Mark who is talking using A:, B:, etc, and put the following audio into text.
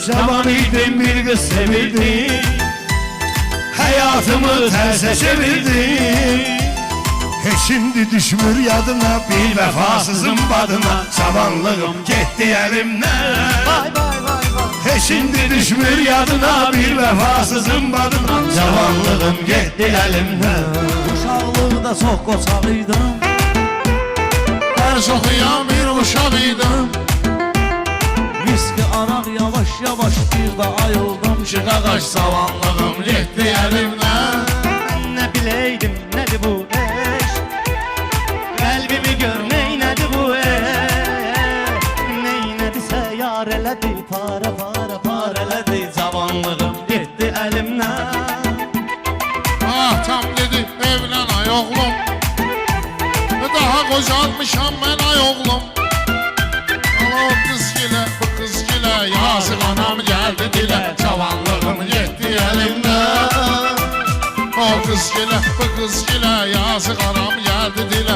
A: Cavan idim, bir kız sevirdim, hayatımı terse çevirdim. Şimdi düşmür yadına, bir vefasızım badına, cavanlığım gitti elimden.
B: Vay vay vay vay.
A: Şimdi düşmür yadına, bir vefasızım badına, cavanlığım gitti elimden.
B: Uşaqlıqda çox qoçaq idim,
C: Dərs oxuyan bir uşaq idim.
B: viski araq yavaş yavaş bir də ayıldım.
C: Çıxaqaş savanlığım getdi əlimdən.
B: Nə biləydim, nədir bu eş, qəlbimi gör, neynədi bu eş. Neynədisə yar elədi, para para para elədi, cavanlığım getdi əlimdən.
C: Ah tam dedi evlən ay oğlum. Daha qocalmışam mən ay oğlum. O qız gilə, bu qız gilə, yazıq anam gəldi dilə, cavanlığım getdi əlimdən. O qız gilə, bu qız gilə, yazıq anam gəldi dilə,